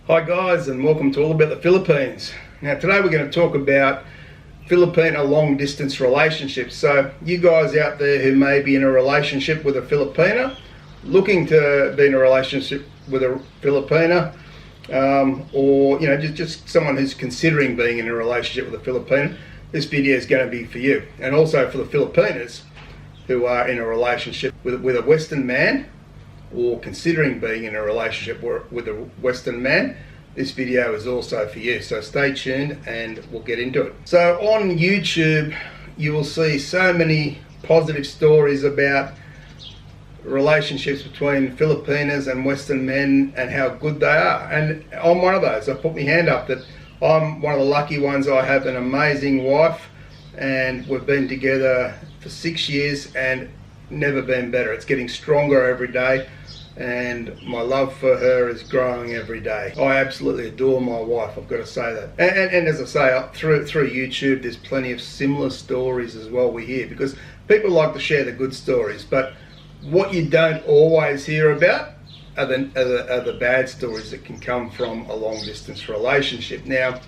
Hi guys, and welcome to All About the Philippines. Now today we're going to talk about Filipino long distance relationships. So you guys out there who may be in a relationship with a Filipina, looking to be in a relationship with a Filipina, or just someone who's considering being in a relationship with a Filipina, this video is going to be for you. And also for the Filipinas who are in a relationship with a Western man, or considering being in a relationship with a Western man, this video is also for you. So stay tuned and we'll get into it. So on YouTube, you will see so many positive stories about relationships between Filipinas and Western men and how good they are. And I'm one of those. I put my hand up that I'm one of the lucky ones. I have an amazing wife and we've been together for 6 years and never been better. It's getting stronger every day, and my love for her is growing every day. I absolutely adore my wife, I've got to say that. And as I say, through YouTube, there's plenty of similar stories as well we hear, because people like to share the good stories, but what you don't always hear about are the bad stories that can come from a long distance relationship. Now,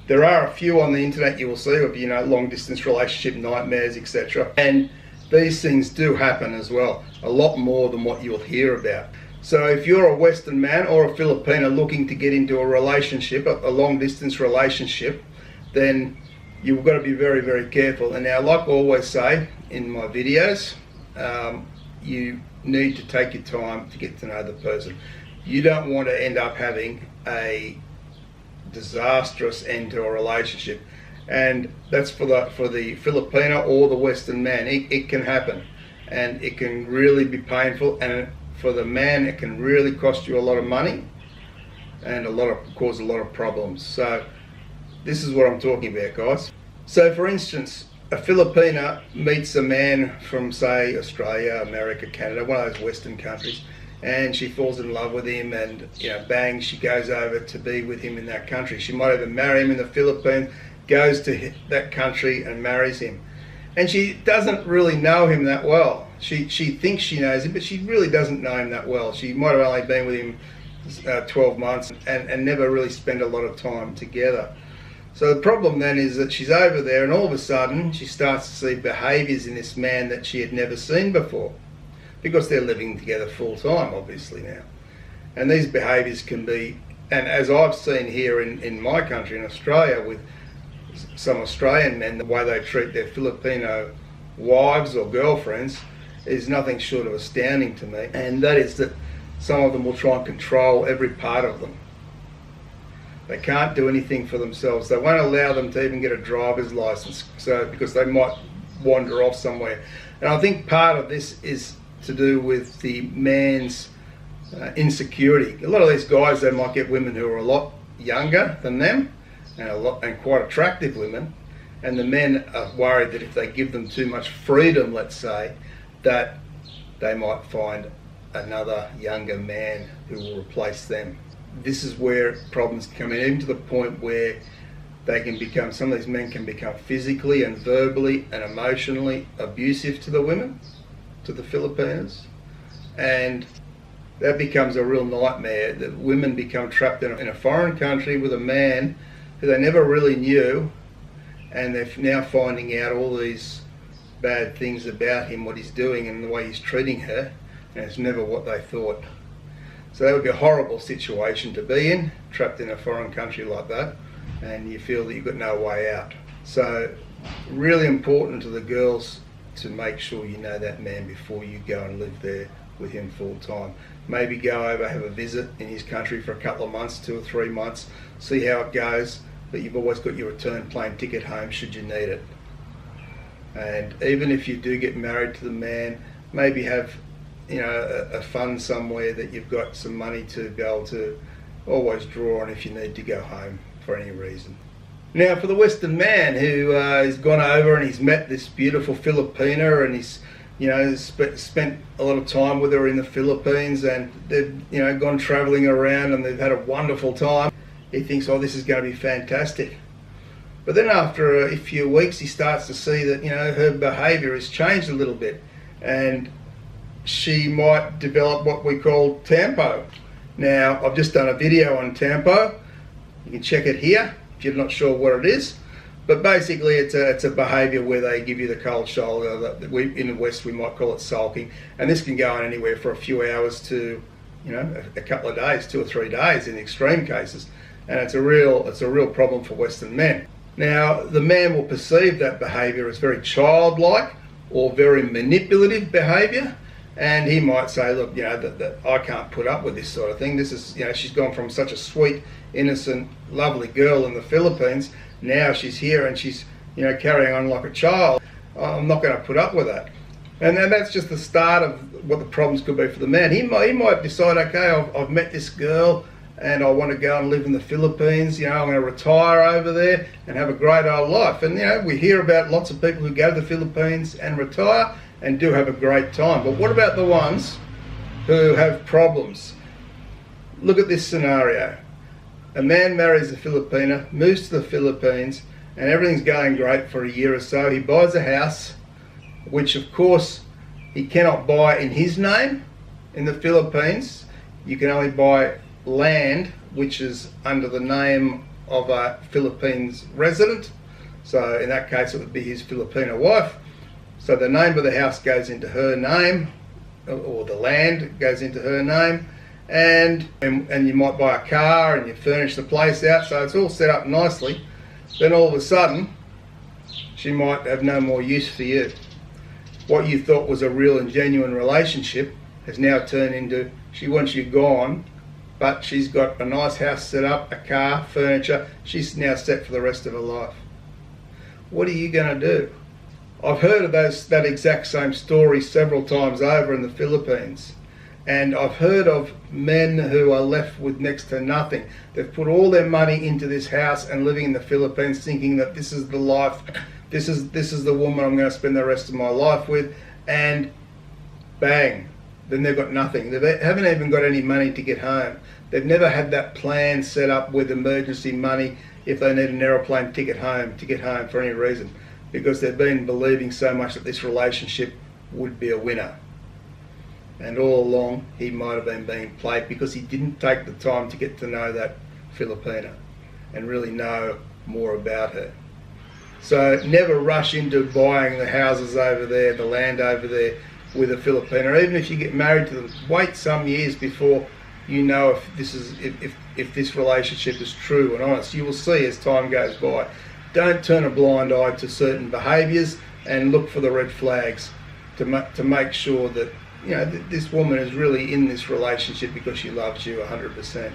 there are a few on the internet you will see of, long distance relationship nightmares, etc. And these things do happen as well, a lot more than what you'll hear about. So if you're a Western man or a Filipina looking to get into a relationship, a long distance relationship, then you've got to be very, very careful. And now, like I always say in my videos, you need to take your time to get to know the person. You don't want to end up having a disastrous end to a relationship. And that's for the Filipina or the Western man. It can happen, and it can really be painful. And for the man, it can really cost you a lot of money and cause a lot of problems. So this is what I'm talking about, guys. So for instance, a Filipina meets a man from, say, Australia, America, Canada, one of those Western countries, and she falls in love with him, and bang, she goes over to be with him in that country. She might even marry him in the Philippines, goes to that country and marries him. And she doesn't really know him that well. She thinks she knows him, but she really doesn't know him that well. She might have only been with him 12 months and never really spent a lot of time together. So the problem then is that she's over there, and all of a sudden she starts to see behaviours in this man that she had never seen before, because they're living together full time, obviously, now. And these behaviours can be, and as I've seen here in my country, in Australia, with some Australian men, the way they treat their Filipino wives or girlfriends is nothing short of astounding to me. And that is that some of them will try and control every part of them. They can't do anything for themselves. They won't allow them to even get a driver's license, because they might wander off somewhere. And I think part of this is to do with the man's insecurity. A lot of these guys, they might get women who are a lot younger than them, and quite attractive women, and the men are worried that if they give them too much freedom, let's say, that they might find another younger man who will replace them. This is where problems come in, even to the point where some of these men can become physically and verbally and emotionally abusive to the women, to the Filipinas, and that becomes a real nightmare. That women become trapped in a foreign country with a man who they never really knew, and they're now finding out all these bad things about him, what he's doing and the way he's treating her, and it's never what they thought. So that would be a horrible situation to be in, trapped in a foreign country like that, and you feel that you've got no way out. So really important to the girls to make sure you know that man before you go and live there with him full time. Maybe go over, have a visit in his country for a couple of months, 2 or 3 months, see how it goes, but you've always got your return plane ticket home should you need it. And even if you do get married to the man, maybe have a fund somewhere that you've got some money to be able to always draw on if you need to go home for any reason. Now for the Western man who has gone over and he's met this beautiful Filipina, and he's spent a lot of time with her in the Philippines, and they've gone travelling around and they've had a wonderful time. He thinks, oh, this is going to be fantastic. But then after a few weeks, he starts to see that her behaviour has changed a little bit, and she might develop what we call tempo. Now, I've just done a video on Tampo. You can check it here if you're not sure what it is. But basically, it's a behaviour where they give you the cold shoulder. In the West, we might call it sulking. And this can go on anywhere for a few hours to, a couple of days, 2 or 3 days in extreme cases. And it's a real problem for Western men. Now, the man will perceive that behaviour as very childlike or very manipulative behaviour. And he might say, look, that I can't put up with this sort of thing. This is, she's gone from such a sweet, innocent, lovely girl in the Philippines. Now she's here and she's, carrying on like a child. I'm not going to put up with that. And then that's just the start of what the problems could be for the man. He might decide, okay, I've met this girl and I want to go and live in the Philippines. I'm going to retire over there and have a great old life. And, we hear about lots of people who go to the Philippines and retire and do have a great time. But what about the ones who have problems? Look at this scenario. A man marries a Filipina, moves to the Philippines, and everything's going great for a year or so. He buys a house, which of course he cannot buy in his name in the Philippines. You can only buy land which is under the name of a Philippines resident. So in that case it would be his Filipina wife. So the name of the house goes into her name, or the land goes into her name. And you might buy a car and you furnish the place out, so it's all set up nicely. Then all of a sudden, she might have no more use for you. What you thought was a real and genuine relationship has now turned into, she wants you gone, but she's got a nice house set up, a car, furniture. She's now set for the rest of her life. What are you going to do? I've heard of that exact same story several times over in the Philippines. And I've heard of men who are left with next to nothing. They've put all their money into this house and living in the Philippines thinking that this is the life, this is the woman I'm going to spend the rest of my life with, and bang, then they've got nothing. They haven't even got any money to get home. They've never had that plan set up with emergency money if they need an aeroplane ticket home, to get home for any reason, because they've been believing so much that this relationship would be a winner. And all along, he might have been being played because he didn't take the time to get to know that Filipina and really know more about her. So never rush into buying the houses over there, the land over there with a Filipina. Even if you get married to them, wait some years before you know if this relationship is true and honest. You will see as time goes by. Don't turn a blind eye to certain behaviours and look for the red flags to make sure that this woman is really in this relationship because she loves you 100%.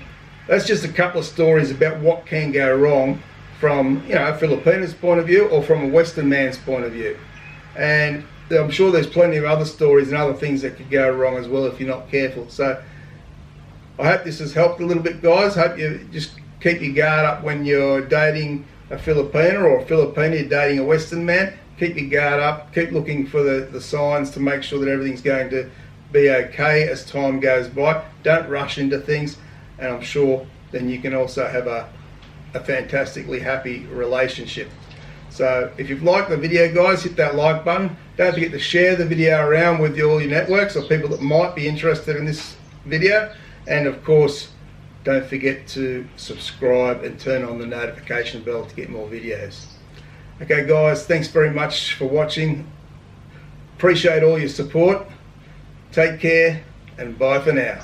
That's just a couple of stories about what can go wrong from a Filipina's point of view or from a Western man's point of view. And I'm sure there's plenty of other stories and other things that could go wrong as well if you're not careful. So I hope this has helped a little bit, guys. Hope you just keep your guard up when you're dating a Filipina or a Filipina, you're dating a Western man. Keep your guard up, keep looking for the signs to make sure that everything's going to be okay as time goes by. Don't rush into things, and I'm sure then you can also have a fantastically happy relationship. So if you've liked the video, guys, hit that like button. Don't forget to share the video around with all your networks or people that might be interested in this video. And of course, don't forget to subscribe and turn on the notification bell to get more videos. Okay guys, thanks very much for watching. Appreciate all your support. Take care and bye for now.